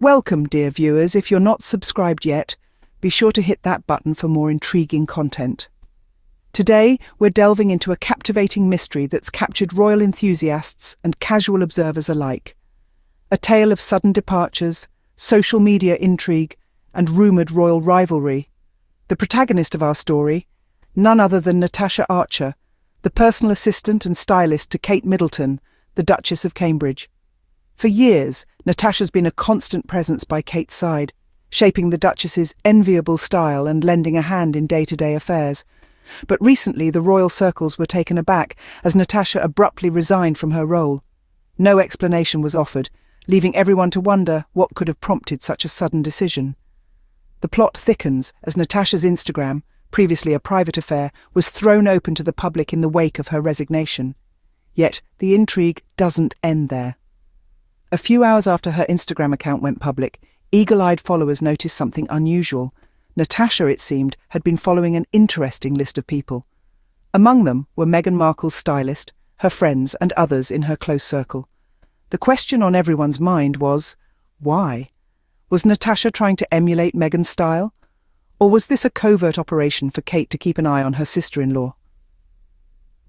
Welcome, dear viewers. If you're not subscribed yet, be sure to hit that button for more intriguing content. Today, we're delving into a captivating mystery that's captured royal enthusiasts and casual observers alike. A tale of sudden departures, social media intrigue, and rumoured royal rivalry. The protagonist of our story, none other than Natasha Archer, the personal assistant and stylist to Kate Middleton, the Duchess of Cambridge. For years, Natasha's been a constant presence by Kate's side, shaping the Duchess's enviable style and lending a hand in day-to-day affairs. But recently the royal circles were taken aback as Natasha abruptly resigned from her role. No explanation was offered, leaving everyone to wonder what could have prompted such a sudden decision. The plot thickens as Natasha's Instagram, previously a private affair, was thrown open to the public in the wake of her resignation. Yet the intrigue doesn't end there. A few hours after her Instagram account went public, eagle-eyed followers noticed something unusual. Natasha, it seemed, had been following an interesting list of people. Among them were Meghan Markle's stylist, her friends, and others in her close circle. The question on everyone's mind was, why? Was Natasha trying to emulate Meghan's style? Or was this a covert operation for Kate to keep an eye on her sister-in-law?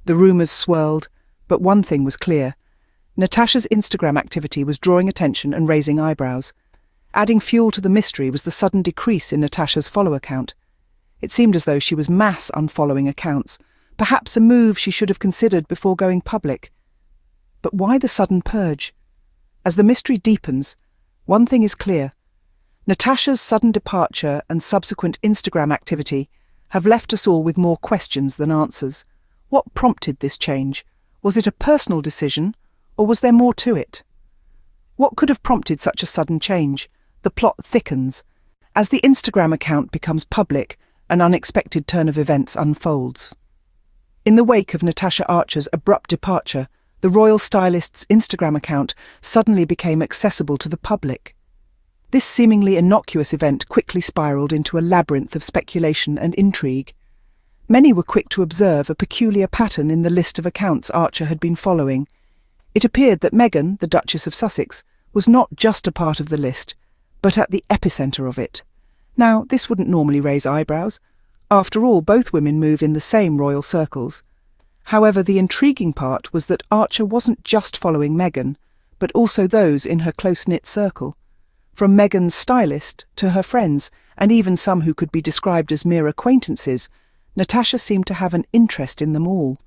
The rumours swirled, but one thing was clear. Natasha's Instagram activity was drawing attention and raising eyebrows. Adding fuel to the mystery was the sudden decrease in Natasha's follower count. It seemed as though she was mass unfollowing accounts, perhaps a move she should have considered before going public. But why the sudden purge? As the mystery deepens, one thing is clear. Natasha's sudden departure and subsequent Instagram activity have left us all with more questions than answers. What prompted this change? Was it a personal decision, or was there more to it? What could have prompted such a sudden change? The plot thickens. As the Instagram account becomes public, an unexpected turn of events unfolds. In the wake of Natasha Archer's abrupt departure, the royal stylist's Instagram account suddenly became accessible to the public. This seemingly innocuous event quickly spiraled into a labyrinth of speculation and intrigue. Many were quick to observe a peculiar pattern in the list of accounts Archer had been following. It appeared that Meghan, the Duchess of Sussex, was not just a part of the list, but at the epicentre of it. Now, this wouldn't normally raise eyebrows. After all, both women move in the same royal circles. However, the intriguing part was that Archer wasn't just following Meghan, but also those in her close-knit circle. From Meghan's stylist to her friends, and even some who could be described as mere acquaintances, Natasha seemed to have an interest in them all.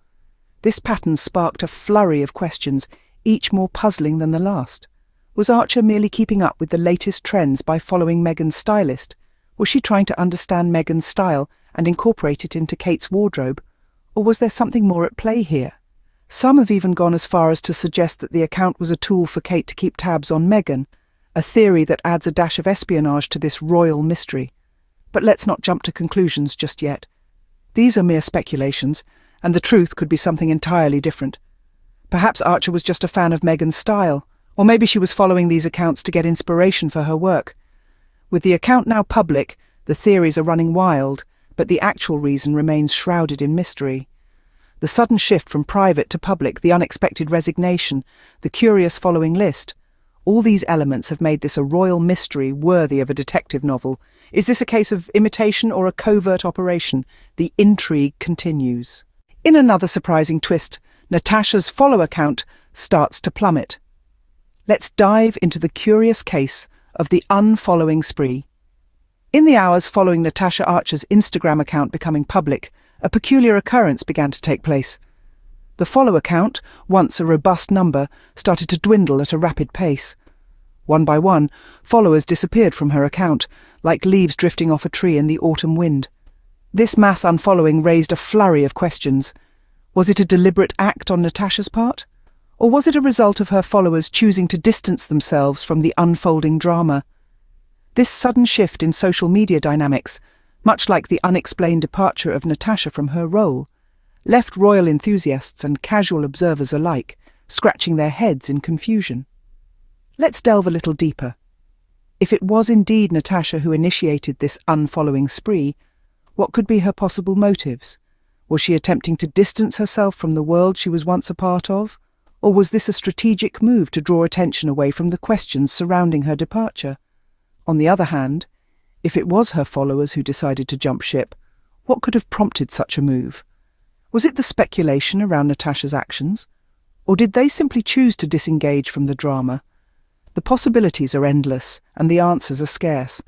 This pattern sparked a flurry of questions, each more puzzling than the last. Was Archer merely keeping up with the latest trends by following Meghan's stylist? Was she trying to understand Meghan's style and incorporate it into Kate's wardrobe? Or was there something more at play here? Some have even gone as far as to suggest that the account was a tool for Kate to keep tabs on Meghan, a theory that adds a dash of espionage to this royal mystery. But let's not jump to conclusions just yet. These are mere speculations, and the truth could be something entirely different. Perhaps Archer was just a fan of Meghan's style, or maybe she was following these accounts to get inspiration for her work. With the account now public, the theories are running wild, but the actual reason remains shrouded in mystery. The sudden shift from private to public, the unexpected resignation, the curious following list, all these elements have made this a royal mystery worthy of a detective novel. Is this a case of imitation or a covert operation? The intrigue continues. In another surprising twist, Natasha's follower count starts to plummet. Let's dive into the curious case of the unfollowing spree. In the hours following Natasha Archer's Instagram account becoming public, a peculiar occurrence began to take place. The follower count, once a robust number, started to dwindle at a rapid pace. One by one, followers disappeared from her account, like leaves drifting off a tree in the autumn wind. This mass unfollowing raised a flurry of questions. Was it a deliberate act on Natasha's part? Or was it a result of her followers choosing to distance themselves from the unfolding drama? This sudden shift in social media dynamics, much like the unexplained departure of Natasha from her role, left royal enthusiasts and casual observers alike scratching their heads in confusion. Let's delve a little deeper. If it was indeed Natasha who initiated this unfollowing spree, what could be her possible motives? Was she attempting to distance herself from the world she was once a part of? Or was this a strategic move to draw attention away from the questions surrounding her departure? On the other hand, if it was her followers who decided to jump ship, what could have prompted such a move? Was it the speculation around Natasha's actions? Or did they simply choose to disengage from the drama? The possibilities are endless, and the answers are scarce.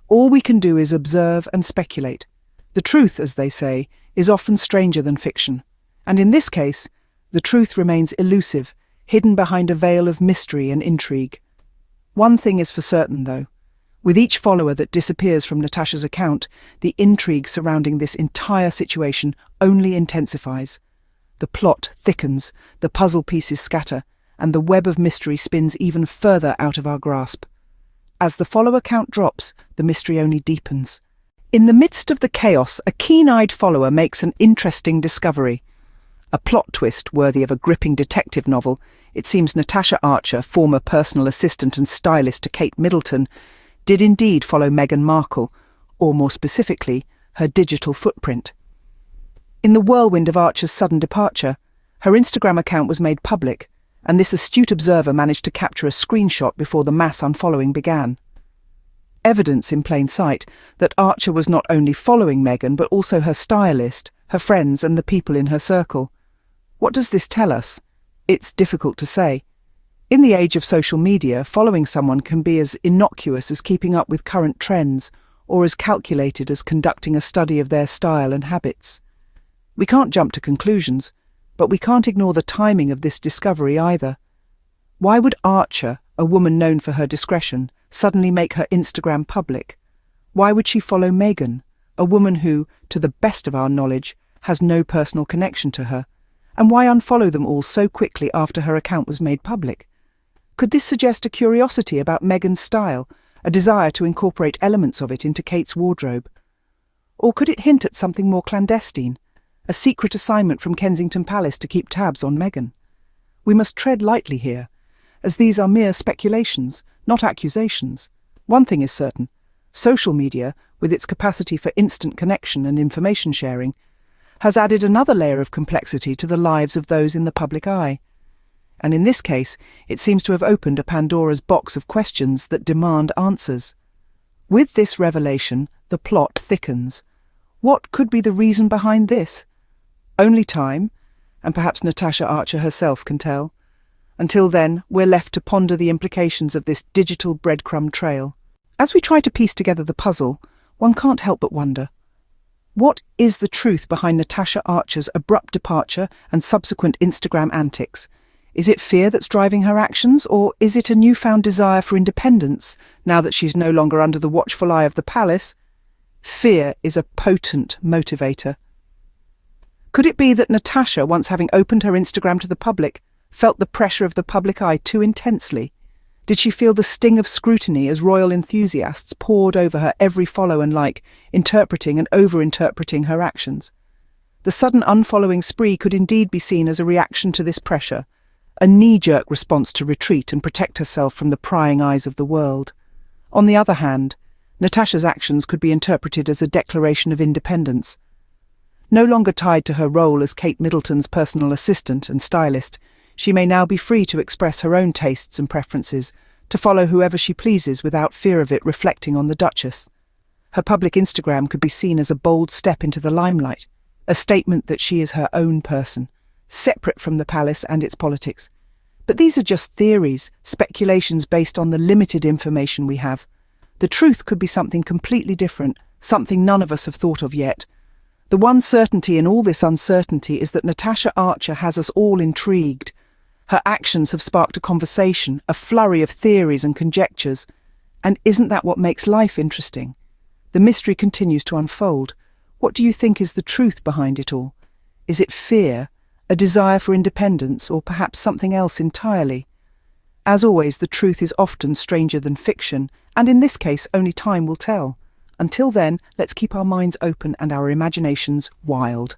All we can do is observe and speculate. The truth, as they say, is often stranger than fiction. And in this case, the truth remains elusive, hidden behind a veil of mystery and intrigue. One thing is for certain, though. With each follower that disappears from Natasha's account, the intrigue surrounding this entire situation only intensifies. The plot thickens, the puzzle pieces scatter, and the web of mystery spins even further out of our grasp. As the follower count drops, the mystery only deepens. In the midst of the chaos, a keen-eyed follower makes an interesting discovery. A plot twist worthy of a gripping detective novel. It seems Natasha Archer, former personal assistant and stylist to Kate Middleton, did indeed follow Meghan Markle, or more specifically, her digital footprint. In the whirlwind of Archer's sudden departure, her Instagram account was made public, and this astute observer managed to capture a screenshot before the mass unfollowing began. Evidence in plain sight that Archer was not only following Meghan but also her stylist, her friends and the people in her circle. What does this tell us? It's difficult to say. In the age of social media, following someone can be as innocuous as keeping up with current trends, or as calculated as conducting a study of their style and habits. We can't jump to conclusions, but we can't ignore the timing of this discovery either. Why would Archer, a woman known for her discretion, suddenly make her Instagram public? Why would she follow Meghan, a woman who, to the best of our knowledge, has no personal connection to her? And why unfollow them all so quickly after her account was made public? Could this suggest a curiosity about Meghan's style, a desire to incorporate elements of it into Kate's wardrobe? Or could it hint at something more clandestine, a secret assignment from Kensington Palace to keep tabs on Meghan? We must tread lightly here, as these are mere speculations, not accusations. One thing is certain: social media, with its capacity for instant connection and information sharing, has added another layer of complexity to the lives of those in the public eye. And in this case, it seems to have opened a Pandora's box of questions that demand answers. With this revelation, the plot thickens. What could be the reason behind this? Only time, and perhaps Natasha Archer herself, can tell. Until then, we're left to ponder the implications of this digital breadcrumb trail. As we try to piece together the puzzle, one can't help but wonder, what is the truth behind Natasha Archer's abrupt departure and subsequent Instagram antics? Is it fear that's driving her actions, or is it a newfound desire for independence, now that she's no longer under the watchful eye of the palace? Fear is a potent motivator. Could it be that Natasha, once having opened her Instagram to the public, felt the pressure of the public eye too intensely? Did she feel the sting of scrutiny as royal enthusiasts poured over her every follow and like, interpreting and over-interpreting her actions? The sudden unfollowing spree could indeed be seen as a reaction to this pressure, a knee-jerk response to retreat and protect herself from the prying eyes of the world. On the other hand, Natasha's actions could be interpreted as a declaration of independence. No longer tied to her role as Kate Middleton's personal assistant and stylist, she may now be free to express her own tastes and preferences, to follow whoever she pleases without fear of it reflecting on the Duchess. Her public Instagram could be seen as a bold step into the limelight, a statement that she is her own person, separate from the palace and its politics. But these are just theories, speculations based on the limited information we have. The truth could be something completely different, something none of us have thought of yet. The one certainty in all this uncertainty is that Natasha Archer has us all intrigued. Her actions have sparked a conversation, a flurry of theories and conjectures. And isn't that what makes life interesting? The mystery continues to unfold. What do you think is the truth behind it all? Is it fear, a desire for independence, or perhaps something else entirely? As always, the truth is often stranger than fiction, and in this case only time will tell. Until then, let's keep our minds open and our imaginations wild.